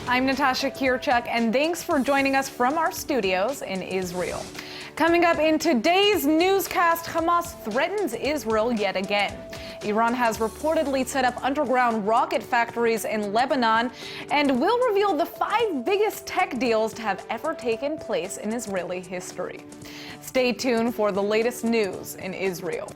I'm Natasha Kirchuk, and thanks for joining us from our studios in Israel. Coming up in today's newscast, Hamas threatens Israel yet again. Iran has reportedly set up underground rocket factories in Lebanon, and we'll reveal the 5 biggest tech deals to have ever taken place in Israeli history. Stay tuned for the latest news in Israel.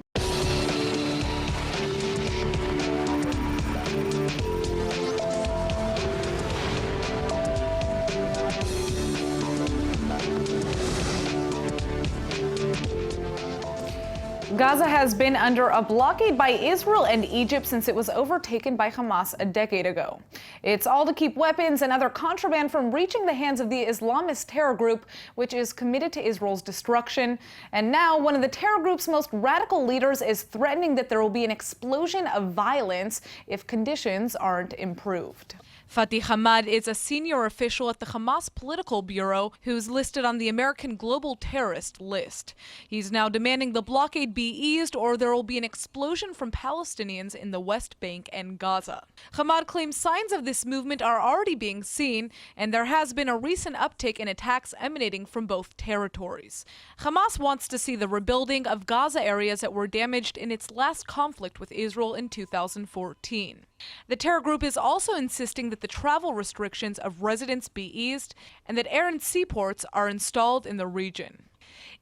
Gaza has been under a blockade by Israel and Egypt since it was overtaken by Hamas a decade ago. It's all to keep weapons and other contraband from reaching the hands of the Islamist terror group, which is committed to Israel's destruction. And now one of the terror group's most radical leaders is threatening that there will be an explosion of violence if conditions aren't improved. Fatih Hamad is a senior official at the Hamas Political Bureau who's listed on the American Global Terrorist List. He's now demanding the blockade be eased or there will be an explosion from Palestinians in the West Bank and Gaza. Hamad claims signs of this movement are already being seen, and there has been a recent uptick in attacks emanating from both territories. Hamas wants to see the rebuilding of Gaza areas that were damaged in its last conflict with Israel in 2014. The terror group is also insisting that the travel restrictions of residents be eased and that air and seaports are installed in the region.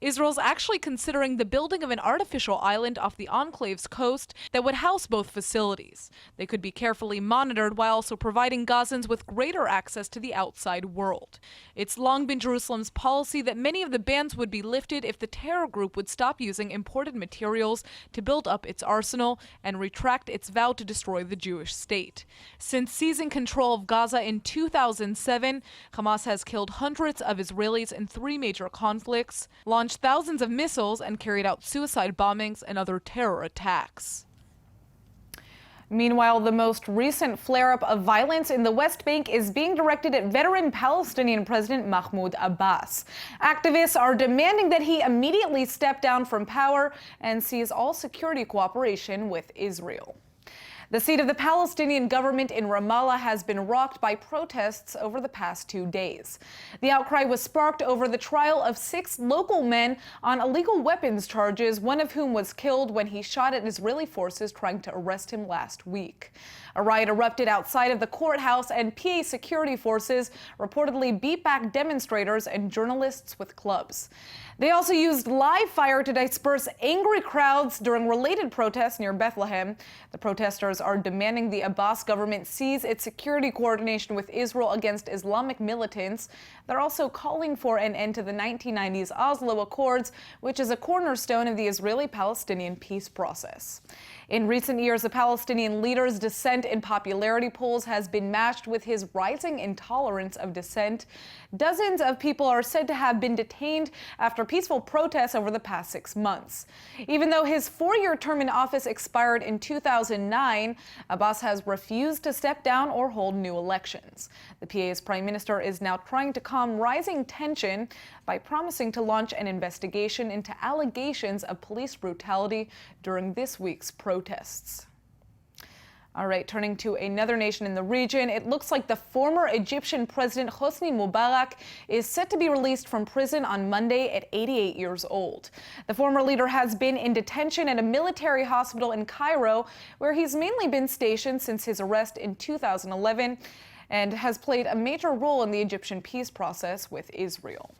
Israel's actually considering the building of an artificial island off the enclave's coast that would house both facilities. They could be carefully monitored while also providing Gazans with greater access to the outside world. It's long been Jerusalem's policy that many of the bans would be lifted if the terror group would stop using imported materials to build up its arsenal and retract its vow to destroy the Jewish state. Since seizing control of Gaza in 2007, Hamas has killed hundreds of Israelis in 3 major conflicts, launched thousands of missiles, and carried out suicide bombings and other terror attacks. Meanwhile, the most recent flare-up of violence in the West Bank is being directed at veteran Palestinian President Mahmoud Abbas. Activists are demanding that he immediately step down from power and cease all security cooperation with Israel. The seat of the Palestinian government in Ramallah has been rocked by protests over the past 2 days. The outcry was sparked over the trial of 6 local men on illegal weapons charges, one of whom was killed when he shot at Israeli forces trying to arrest him last week. A riot erupted outside of the courthouse, and PA security forces reportedly beat back demonstrators and journalists with clubs. They also used live fire to disperse angry crowds during related protests near Bethlehem. The protesters are demanding the Abbas government seize its security coordination with Israel against Islamic militants. They're also calling for an end to the 1990s Oslo Accords, which is a cornerstone of the Israeli-Palestinian peace process. In recent years, the Palestinian leader's descent in popularity polls has been matched with his rising intolerance of dissent. Dozens of people are said to have been detained after peaceful protests over the past 6 months. Even though his 4-year term in office expired in 2009, Abbas has refused to step down or hold new elections. The PA's prime minister is now trying to calm rising tension by promising to launch an investigation into allegations of police brutality during this week's protests. All right, turning to another nation in the region, it looks like the former Egyptian President Hosni Mubarak is set to be released from prison on Monday at 88 years old. The former leader has been in detention at a military hospital in Cairo, where he's mainly been stationed since his arrest in 2011 and has played a major role in the Egyptian peace process with Israel.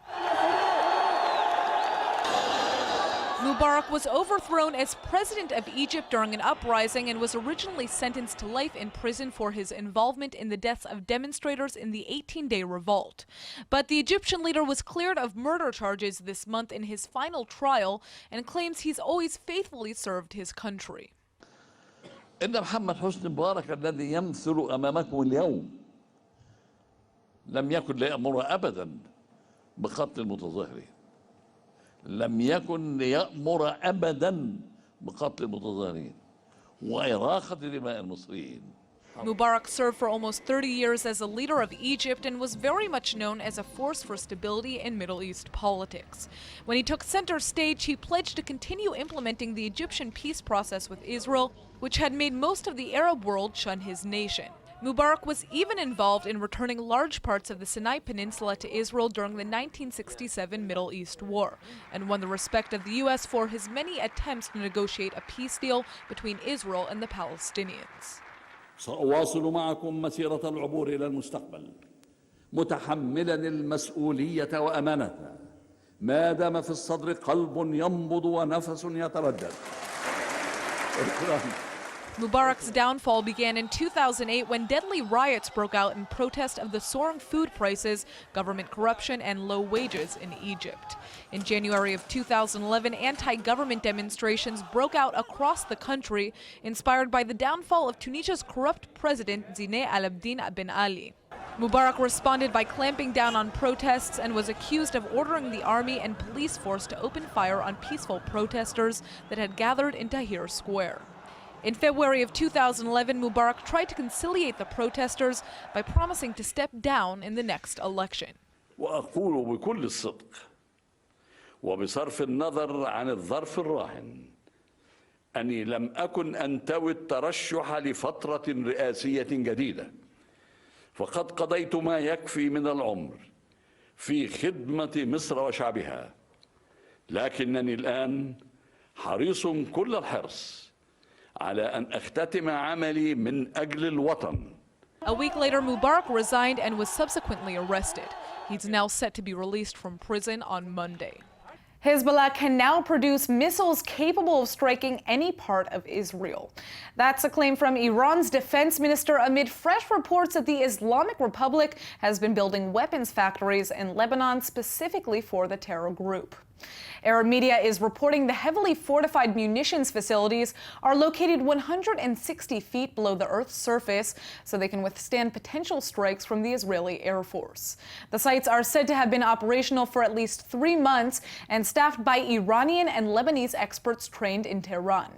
Mubarak was overthrown as president of Egypt during an uprising and was originally sentenced to life in prison for his involvement in the deaths of demonstrators in the 18-day revolt. But the Egyptian leader was cleared of murder charges this month in his final trial and claims he's always faithfully served his country. إن محمد حسني مبارك الذي يمثل أمامكم اليوم لم يكن ليأمر أبدا بقتل المتظاهرين. لم يكن ليأمر أبدا بقتل المتظاهرين وإراقة دماء المصريين. Mubarak served for almost 30 years as a leader of Egypt and was very much known as a force for stability in Middle East politics. When he took center stage, he pledged to continue implementing the Egyptian peace process with Israel, which had made most of the Arab world shun his nation. Mubarak was even involved in returning large parts of the Sinai Peninsula to Israel during the 1967 Middle East War, and won the respect of the U.S. for his many attempts to negotiate a peace deal between Israel and the Palestinians. سأواصل معكم مسيرة العبور إلى المستقبل متحملا المسؤولية وأمانتها ما دام في الصدر قلب ينبض ونفس يتردد. Mubarak's downfall began in 2008 when deadly riots broke out in protest of the soaring food prices, government corruption, and low wages in Egypt. In January of 2011, anti-government demonstrations broke out across the country, inspired by the downfall of Tunisia's corrupt president Zine Al Abidine Ben Ali. Mubarak responded by clamping down on protests and was accused of ordering the army and police force to open fire on peaceful protesters that had gathered in Tahrir Square. In February of 2011, Mubarak tried to conciliate the protesters by promising to step down in the next election. وأقول بكل الصدق وبصرف النظر عن الظرف الراهن أني لم أكن أنتوي الترشح لفترة رئاسية جديدة فقد قضيت ما يكفي من العمر في خدمة مصر وشعبها لكنني الآن حريص كل الحرص على أن أختتم عملي من أجل الوطن. A week later, Mubarak resigned and was subsequently arrested. He's now set to be released from prison on Monday. Hezbollah can now produce missiles capable of striking any part of Israel. That's a claim from Iran's defense minister amid fresh reports that the Islamic Republic has been building weapons factories in Lebanon specifically for the terror group. Arab media is reporting the heavily fortified munitions facilities are located 160 feet below the Earth's surface so they can withstand potential strikes from the Israeli Air Force. The sites are said to have been operational for at least 3 months and staffed by Iranian and Lebanese experts trained in Tehran.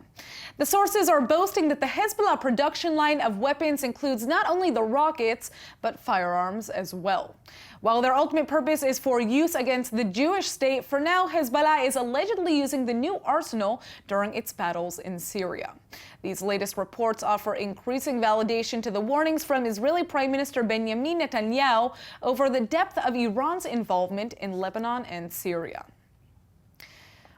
The sources are boasting that the Hezbollah production line of weapons includes not only the rockets, but firearms as well. While their ultimate purpose is for use against the Jewish state, for now, Hezbollah is allegedly using the new arsenal during its battles in Syria. These latest reports offer increasing validation to the warnings from Israeli Prime Minister Benjamin Netanyahu over the depth of Iran's involvement in Lebanon and Syria.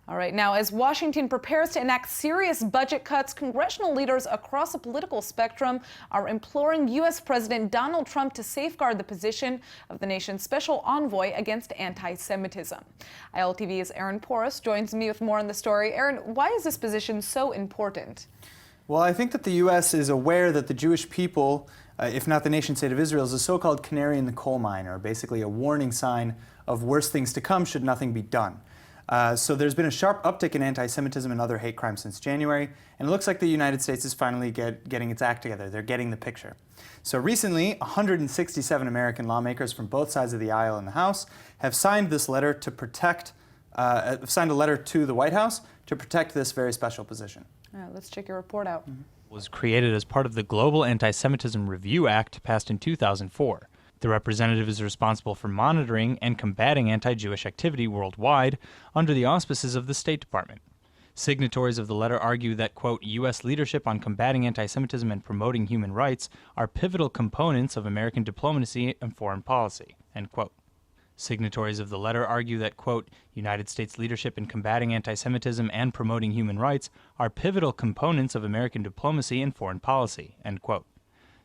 All right, now, as Washington prepares to enact serious budget cuts, congressional leaders across the political spectrum are imploring U.S. President Donald Trump to safeguard the position of the nation's special envoy against anti-Semitism. ILTV's Aaron Porras joins me with more on the story. Aaron, why is this position so important? Well, I think that the U.S. is aware that the Jewish people, if not the nation-state of Israel, is a so-called canary in the coal mine, or basically a warning sign of worse things to come should nothing be done. So there's been a sharp uptick in anti-Semitism and other hate crimes since January, and it looks like the United States is finally getting its act together. They're getting the picture. So recently, 167 American lawmakers from both sides of the aisle in the House have signed this letter to protect, signed a letter to the White House to protect this very special position. All right, let's check your report out. Was created as part of the Global Anti-Semitism Review Act passed in 2004. The representative is responsible for monitoring and combating anti-Jewish activity worldwide under the auspices of the State Department. Signatories of the letter argue that, quote, U.S. leadership on combating anti-Semitism and promoting human rights are pivotal components of American diplomacy and foreign policy, end quote. Signatories of the letter argue that, quote, United States leadership in combating anti-Semitism and promoting human rights are pivotal components of American diplomacy and foreign policy, end quote.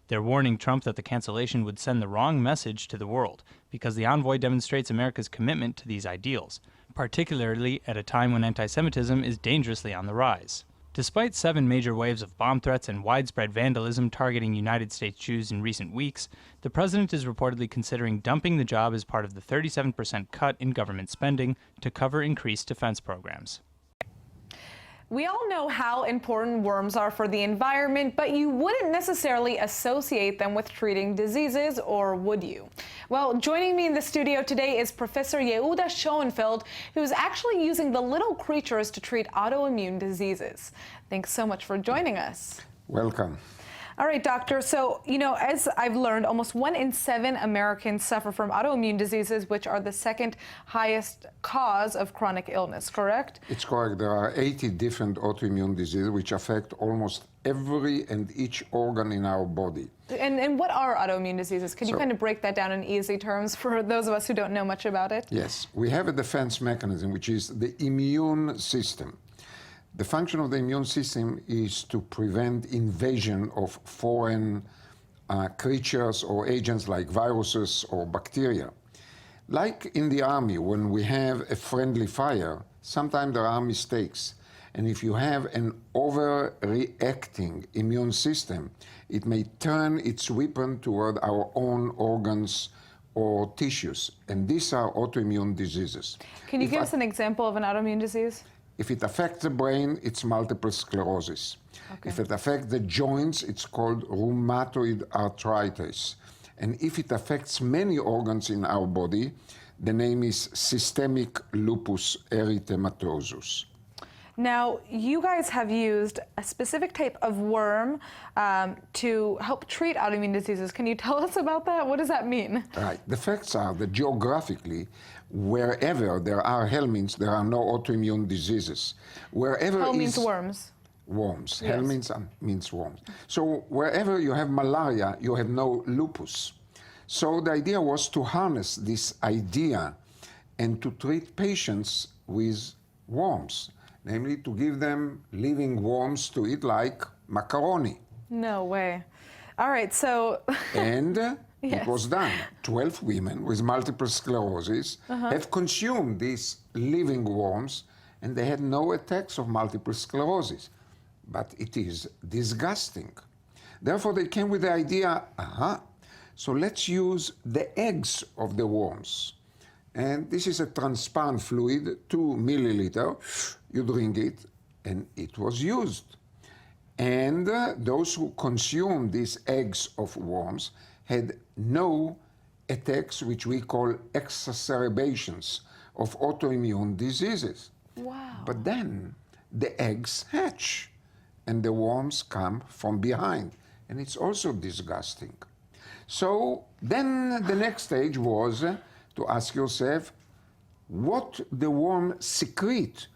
They're warning Trump that the cancellation would send the wrong message to the world because the envoy demonstrates America's commitment to these ideals, particularly at a time when anti-Semitism is dangerously on the rise. Despite 7 major waves of bomb threats and widespread vandalism targeting United States Jews in recent weeks, the president is reportedly considering dumping the job as part of the 37% cut in government spending to cover increased defense programs. We all know how important worms are for the environment, but you wouldn't necessarily associate them with treating diseases, or would you? Well, joining me in the studio today is Professor Aldus Schoenfield, who's actually using the little creatures to treat autoimmune diseases. Thanks so much for joining us. Welcome. All right, doctor. So, as I've learned, almost 1 in 7 Americans suffer from autoimmune diseases, which are the second highest cause of chronic illness, correct? It's correct. There are 80 different autoimmune diseases which affect almost every and each organ in our body. And what are autoimmune diseases? Can you kind of break that down in easy terms for those of us who don't know much about it? Yes. We have a defense mechanism, which is the immune system. The function of the immune system is to prevent invasion of foreign creatures or agents like viruses or bacteria. Like in the army, when we have a friendly fire, sometimes there are mistakes. And if you have an overreacting immune system, it may turn its weapon toward our own organs or tissues. And these are autoimmune diseases. Can you give us an example of an autoimmune disease? If it affects the brain, it's multiple sclerosis. Okay. If it affects the joints, it's called rheumatoid arthritis. And if it affects many organs in our body, the name is systemic lupus erythematosus. Now, you guys have used a specific type of worm to help treat autoimmune diseases. Can you tell us about that? What does that mean? Right. The facts are that geographically, wherever there are helminths, there are no autoimmune diseases. Wherever Hell means worms. Worms. Yes. Helminths means worms. So wherever you have malaria, you have no lupus. So the idea was to harness this idea and to treat patients with worms, namely to give them living worms to eat like macaroni. No way. All right, so... And yes. It was done. 12 women with multiple sclerosis have consumed these living worms, and they had no attacks of multiple sclerosis. But it is disgusting. Therefore, they came with the idea, so let's use the eggs of the worms. And this is a transparent fluid, 2 milliliter. You drink it, and it was used. And those who consumed these eggs of worms had no attacks, which we call exacerbations of autoimmune diseases. Wow. But then the eggs hatch, and the worms come from behind. And it's also disgusting. So then the next stage was to ask yourself, what the worm secrete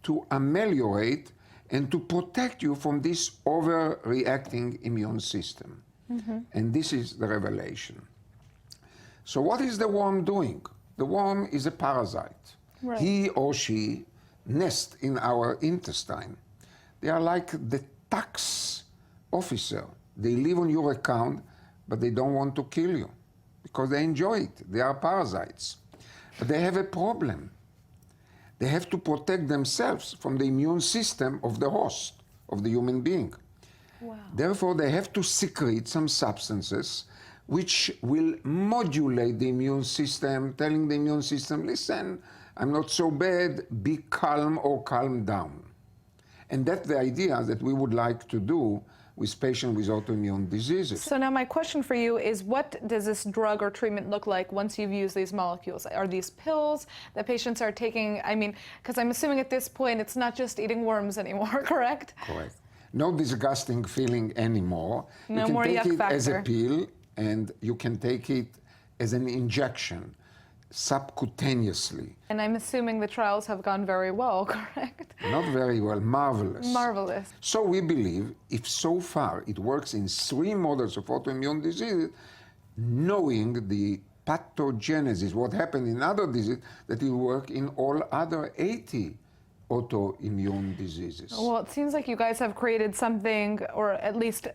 to ameliorate and to protect you from this overreacting immune system. And this is the revelation. So what is the worm doing? The worm is a parasite. Right. He or she nests in our intestine. They are like the tax officer. They live on your account, but they don't want to kill you because they enjoy it. They are parasites. But they have a problem. They have to protect themselves from the immune system of the host, of the human being. Wow. Therefore, they have to secrete some substances which will modulate the immune system, telling the immune system, listen, I'm not so bad, be calm or calm down. And that's the idea that we would like to do with patients with autoimmune diseases. So now my question for you is, what does this drug or treatment look like once you've used these molecules? Are these pills that patients are taking? I mean, because I'm assuming at this point it's not just eating worms anymore, correct? Correct. No disgusting feeling anymore. No you can more take yuck it as a factor. pill, and you can take it as an injection, subcutaneously. And I'm assuming the trials have gone very well, correct? Not very well, marvelous. Marvelous. So we believe if so far it works in 3 models of autoimmune disease, knowing the pathogenesis, what happened in other diseases, that it will work in all other 80 autoimmune diseases. Well, it seems like you guys have created something, or at least,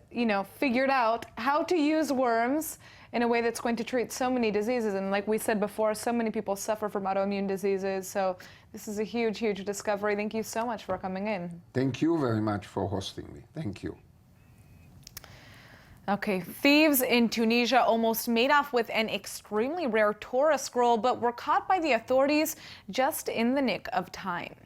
figured out how to use worms in a way that's going to treat so many diseases. And like we said before, so many people suffer from autoimmune diseases. So this is a huge, huge discovery. Thank you so much for coming in. Thank you very much for hosting me. Thank you. Okay, thieves in Tunisia almost made off with an extremely rare Torah scroll, but were caught by the authorities just in the nick of time.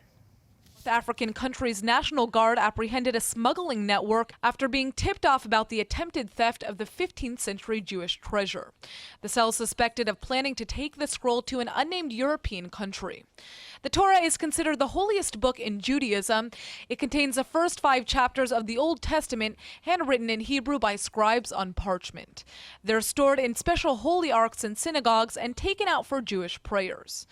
African country's National Guard apprehended a smuggling network after being tipped off about the attempted theft of the 15th century Jewish treasure. The cell suspected of planning to take the scroll to an unnamed European country. The Torah is considered the holiest book in Judaism. It contains the first 5 chapters of the Old Testament, handwritten in Hebrew by scribes on parchment. They're stored in special holy arks in synagogues and taken out for Jewish prayers.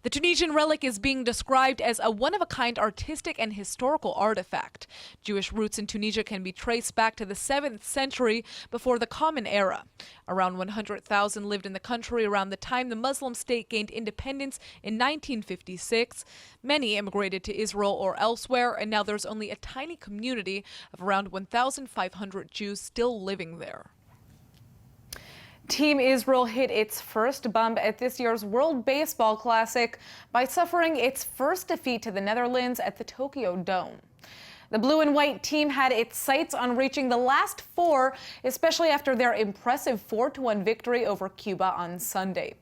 The Tunisian relic is being described as a one-of-a-kind artistic and historical artifact. Jewish roots in Tunisia can be traced back to the 7th century before the Common Era. Around 100,000 lived in the country around the time the Muslim state gained independence in 1956. Many immigrated to Israel or elsewhere, and now there's only a tiny community of around 1,500 Jews still living there. Team Israel hit its first bump at this year's World Baseball Classic by suffering its first defeat to the Netherlands at the Tokyo Dome. The blue and white team had its sights on reaching the last 4, especially after their impressive 4-1 victory over Cuba on Sunday.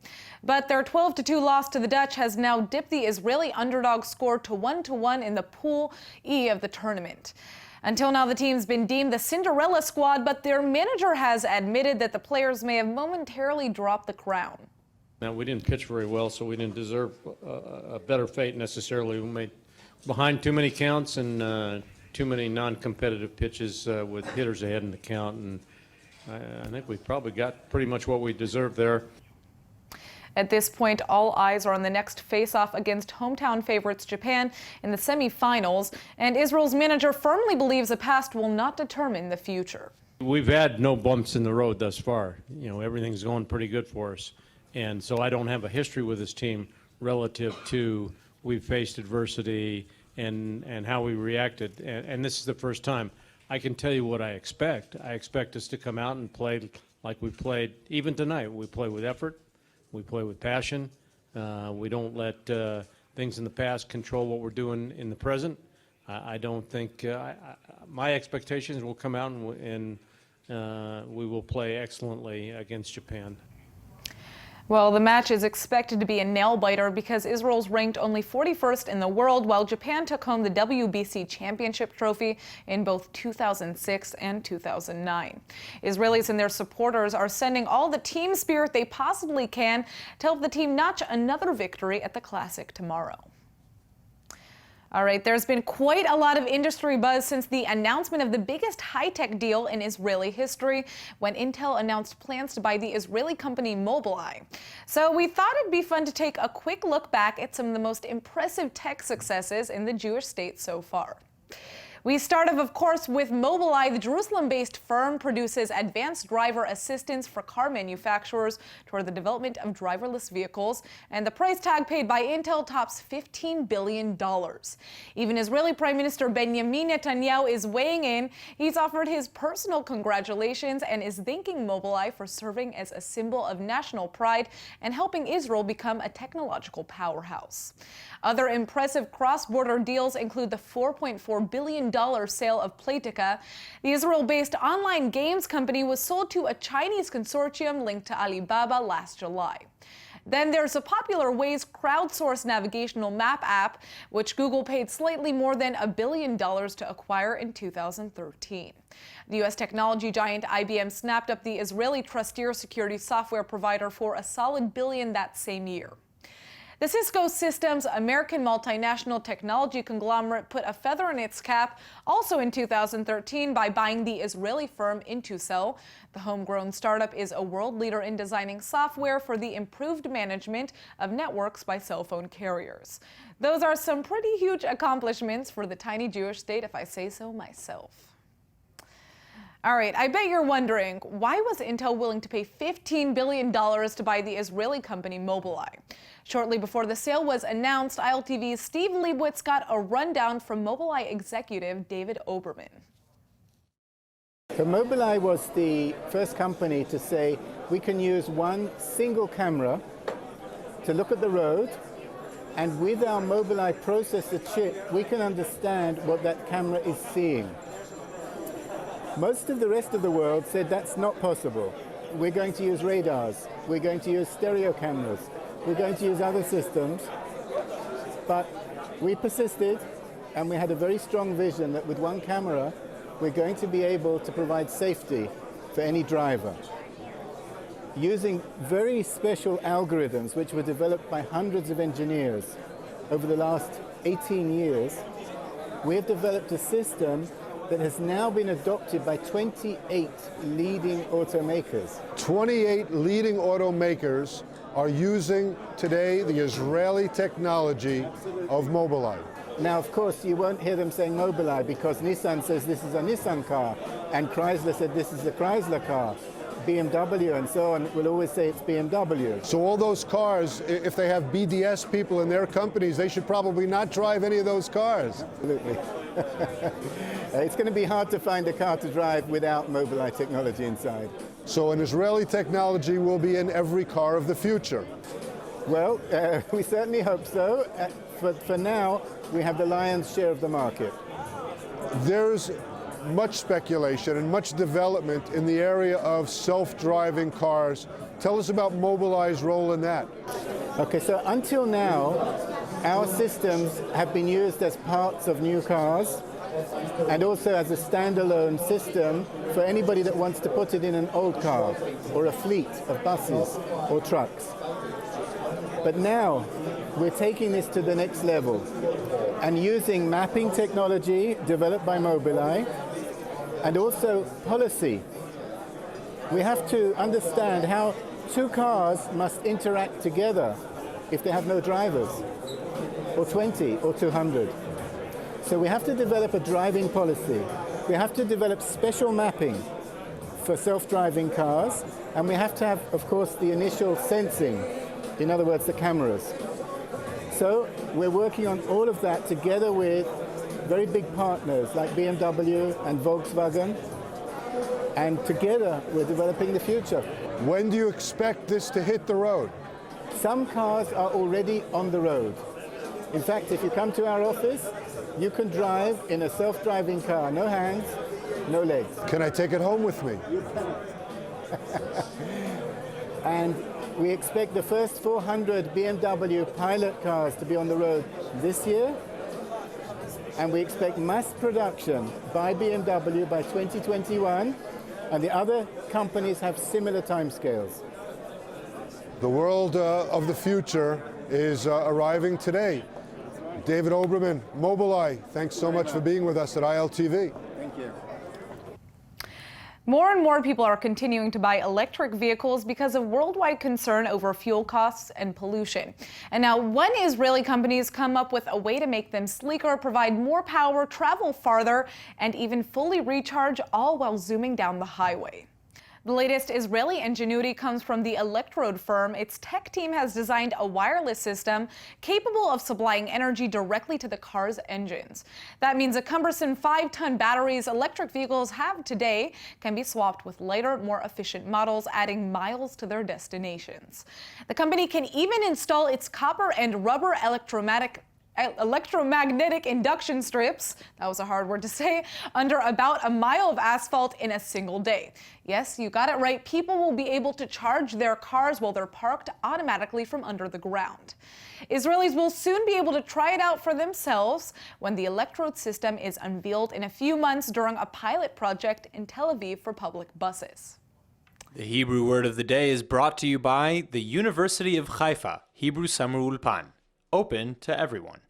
But their 12-2 loss to the Dutch has now dipped the Israeli underdog score to 1-1 in the Pool E of the tournament. Until now, the team's been deemed the Cinderella squad, but their manager has admitted that the players may have momentarily dropped the crown. Now, we didn't pitch very well, so we didn't deserve a better fate necessarily. We made behind too many counts and too many non-competitive pitches with hitters ahead in the count, and I think we probably got pretty much what we deserved there. At this point, all eyes are on the next face-off against hometown favorites Japan in the semifinals, and Israel's manager firmly believes the past will not determine the future. We've had no bumps in the road thus far. You know, everything's going pretty good for us, and so I don't have a history with this team relative to we've faced adversity and how we reacted, and this is the first time. I can tell you what I expect. I expect us to come out and play like we played even tonight. We play with effort. We play with passion. We don't let things in the past control what we're doing in the present. I don't think my expectations will come out and we will play excellently against Japan. Well, the match is expected to be a nail-biter because Israel's ranked only 41st in the world, while Japan took home the WBC championship trophy in both 2006 and 2009. Israelis and their supporters are sending all the team spirit they possibly can to help the team notch another victory at the Classic tomorrow. All right, there's been quite a lot of industry buzz since the announcement of the biggest high-tech deal in Israeli history when Intel announced plans to buy the Israeli company Mobileye. So we thought it'd be fun to take a quick look back at some of the most impressive tech successes in the Jewish state so far. We start off, of course, with Mobileye. The Jerusalem-based firm produces advanced driver assistance for car manufacturers toward the development of driverless vehicles, and the price tag paid by Intel tops $15 billion. Even Israeli Prime Minister Benjamin Netanyahu is weighing in. He's offered his personal congratulations and is thanking Mobileye for serving as a symbol of national pride and helping Israel become a technological powerhouse. Other impressive cross-border deals include the $4.4 billion sale of Playtika. The Israel-based online games company was sold to a Chinese consortium linked to Alibaba last July. Then there's a popular Waze crowdsourced navigational map app, which Google paid slightly more than $1 billion to acquire in 2013. The U.S. technology giant IBM snapped up the Israeli trusteer security software provider for a solid $1 billion that same year. The Cisco Systems American multinational technology conglomerate put a feather in its cap also in 2013 by buying the Israeli firm Intucell. The homegrown startup is a world leader in designing software for the improved management of networks by cell phone carriers. Those are some pretty huge accomplishments for the tiny Jewish state, if I say so myself. All right, I bet you're wondering, why was Intel willing to pay $15 billion to buy the Israeli company Mobileye? Shortly before the sale was announced, ILTV's Steve Leibowitz got a rundown from Mobileye executive David Oberman. So Mobileye was the first company to say we can use one single camera to look at the road, and with our Mobileye processor chip, we can understand what that camera is seeing. Most of the rest of the world said that's not possible. We're going to use radars, we're going to use stereo cameras, we're going to use other systems, but we persisted, and we had a very strong vision that with one camera, we're going to be able to provide safety for any driver. Using very special algorithms which were developed by hundreds of engineers over the last 18 years, we have developed a system that has now been adopted by 28 leading automakers. 28 leading automakers are using today the Israeli technology of Mobileye. Now, of course, you won't hear them saying Mobileye because Nissan says this is a Nissan car, and Chrysler said this is a Chrysler car. BMW and so on will always say it's BMW. So all those cars, if they have BDS people in their companies, they should probably not drive any of those cars. Absolutely. It's going to be hard to find a car to drive without Mobileye technology inside. So an Israeli technology will be in every car of the future. Well, we certainly hope so. For now, we have the lion's share of the market. There's much speculation and much development in the area of self-driving cars. Tell us about Mobileye's role in that. Okay, so until now, our systems have been used as parts of new cars and also as a standalone system for anybody that wants to put it in an old car or a fleet of buses or trucks. But now, we're taking this to the next level and using mapping technology developed by Mobileye and also policy. We have to understand how two cars must interact together if they have no drivers, or 20 or 200. So we have to develop a driving policy. We have to develop special mapping for self-driving cars, and we have to have, of course, the initial sensing, in other words, the cameras. So we're working on all of that together with very big partners like BMW and Volkswagen, and together we're developing the future. When do you expect this to hit the road? Some cars are already on the road. In fact, if you come to our office, you can drive in a self-driving car, no hands, no legs. Can I take it home with me? And we expect the first 400 BMW pilot cars to be on the road this year, and we expect mass production by BMW by 2021, and the other companies have similar timescales. The world of the future is arriving today. David Oberman, Mobileye, thanks so much for being with us at ILTV. Thank you. More and more people are continuing to buy electric vehicles because of worldwide concern over fuel costs and pollution. And now one Israeli company has come up with a way to make them sleeker, provide more power, travel farther, and even fully recharge, all while zooming down the highway. The latest Israeli ingenuity comes from the Electrode firm. Its tech team has designed a wireless system capable of supplying energy directly to the car's engines. That means the cumbersome 5-ton batteries electric vehicles have today can be swapped with lighter, more efficient models, adding miles to their destinations. The company can even install its copper and rubber electromagnetic induction strips, that was a hard word to say, under about a mile of asphalt in a single day. Yes, you got it right. People will be able to charge their cars while they're parked automatically from under the ground. Israelis will soon be able to try it out for themselves when the Electrode system is unveiled in a few months during a pilot project in Tel Aviv for public buses. The Hebrew word of the day is brought to you by the University of Haifa, Hebrew Summer Ulpan. Open to everyone.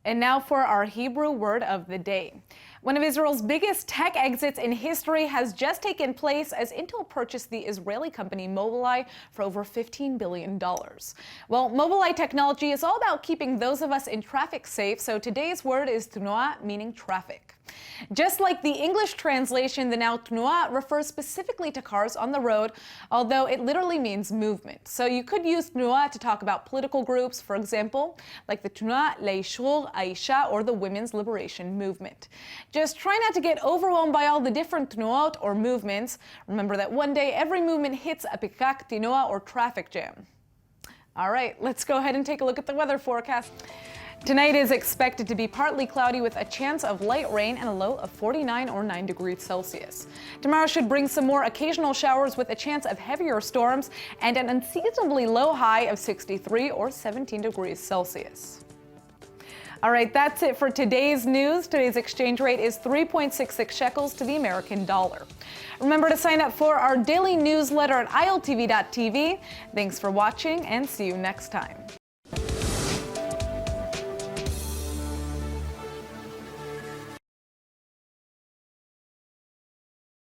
And now for our Hebrew word of the day. One of Israel's biggest tech exits in history has just taken place as Intel purchased the Israeli company Mobileye for over $15 billion. Well, Mobileye technology is all about keeping those of us in traffic safe, so today's word is tnuah, meaning traffic. Just like the English translation, the noun tnuah refers specifically to cars on the road, although it literally means movement. So you could use tnuah to talk about political groups, for example, like the Tnuah Leishur Aisha or the Women's Liberation Movement. Just try not to get overwhelmed by all the different tnuot or movements. Remember that one day every movement hits a pikak tnuah or traffic jam. All right, let's go ahead and take a look at the weather forecast. Tonight is expected to be partly cloudy with a chance of light rain and a low of 49 or 9 degrees Celsius. Tomorrow should bring some more occasional showers with a chance of heavier storms and an unseasonably low high of 63 or 17 degrees Celsius. All right, that's it for today's news. Today's exchange rate is 3.66 shekels to the American dollar. Remember to sign up for our daily newsletter at iltv.tv. Thanks for watching and see you next time.